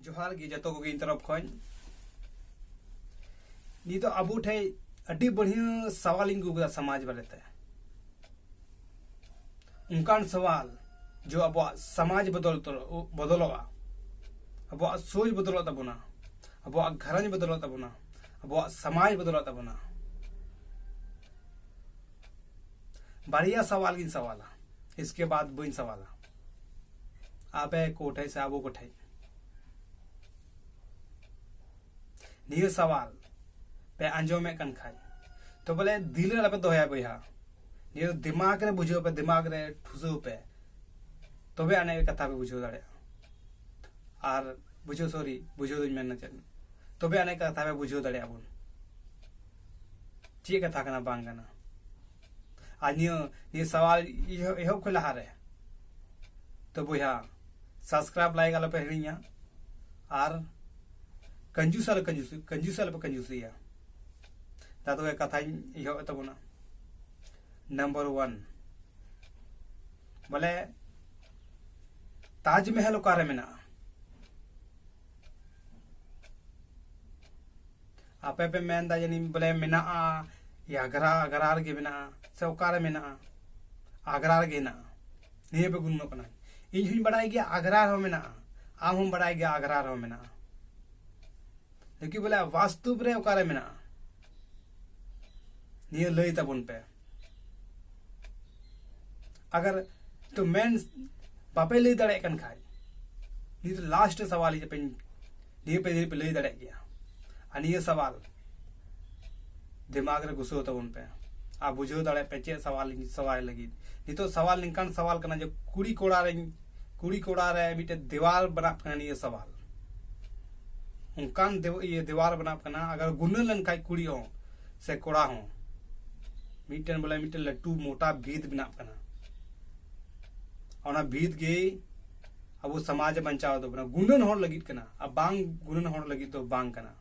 जोहार गी जतो को इन तरफ खन नी तो अबू ठे अड्डी बढ़िया सवाल इन गुगला समाज बारेते उनकान सवाल जो अब समाज बदलोगा अब सोच बदलो तबना अब घरज बदलो तबना अब समाज बदलो तबना बढ़िया सवाल गिन सवाला इसके बाद बन सवाला आपे कोठे से आबो कोठे निये सवाल पे आंजोमे कन खाई तो बोले दिल रे पे दोया बया निये दिमाग रे बुझो पे दिमाग रे ठुसो पे तबे आने कथा पे बुझो दाड़े आर बुझो सॉरी बुझो दिन मेन चेन तबे आने कथा पे बुझो दाड़े आबुन ची कथा कना बांग कना आज निये सवाल एहो खुला हारे तो बुया सब्सक्राइब लाइक आलो पे हरिया आर कंजूसल पे कंजूसिया दातो कथा इहो तबना नंबर 1 बोले ताजमहल ओकारे मेना आपे पे मेन दा जनी बोले मेना या आगरा गे मेना से ओकारे मेना आगरा गे ना निये पे गुनो कना इन हुन बड़ाई गया आगरा हो मेना आम हम बड़ाई गया आगरा हो मेना लेकिन बोले वास्तु रे ओकारे मेना निये लई तबन पे अगर तो मेन बापे लई दड़े कन खाई नी तो लास्ट सवाल पे निये पे लई दड़े गया अनि ये सवाल दिमाग रे घुसो तबन पे आ बुझो दड़े पे चे सवाल लगी नी तो सवाल निकान सवाल कना जो कुड़ी कोड़ा रे मिटे दीवार बना कना ये सवाल उनकान ये दीवार बना कना अगर गुनन लन खाई कुड़ी हो से कोड़ा हो मिटन बोले मिटन लट्टू मोटा भीत बना कना और भीत गे अब समाज बचाव तो बना गुनन होड़ लगी कना अब बांग गुनन होड़ लगी तो बांग कना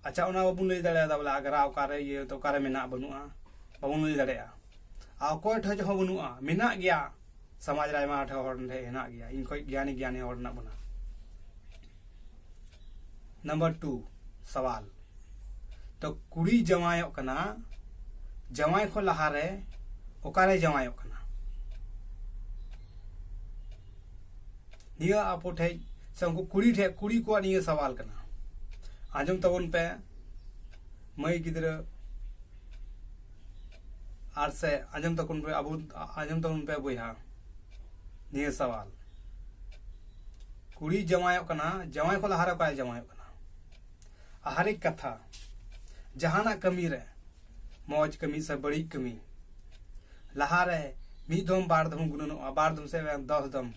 अच्छा उना बाबू लई दाड़े बोले आगरा ओकारे ये तो ओकारे मेना बनुआ बाबू लई दाड़े आ कोय ठो जो बनुआ मेना गया समाज रे मा ठो होड़ ने हेना गया इन कोई ज्ञानी होड़ ना बना नंबर 2 सवाल तो कुड़ी जमायो कना जमाय को लहारे ओकारे जमायो कना निया आपो ठे संको कुड़ी को निया सवाल कना आजम तबन पे मई गिद्र आर से आजम तकुन पे अबू आजम तबन पे बुया निये सवाल कुड़ी जमायो कना जमाय को लहारे ओकारे जमायो कना हर एक कथा जहाना कमी रे मौज कमी से बड़ी कमी लहारे मी दम बार दम गुननो बार दम से 10 दम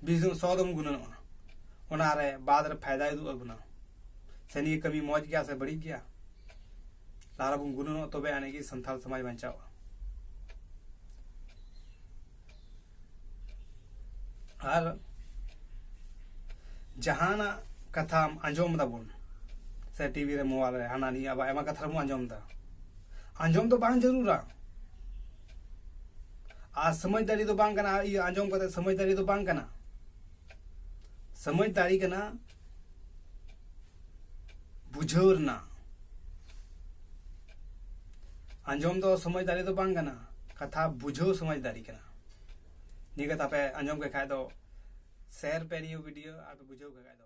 20 दम 100 दम गुननो ओना रे बाद रे फायदा दु अगुना सनी कमी मौज गया से बड़ी गया लारा बुन गुननो तबे आने की संथाल समाज बचाओ और जहाना कथा आंजोम दाबुन से टीवी रे मोबाइल रे हाना नी अब एमा कथा मु आंजोम तो बांग जरूरा आ समझदारी तो बांग कना ये आंजोम कते समझदारी तो बांग कना समझदारी कना बुझोर ना आंजोम तो समझदारी तो बांग कना कथा बुझो समझदारी कना नी कथा पे आंजोम के खाए तो शेयर पे नी वीडियो आप बुझो के खाए दो।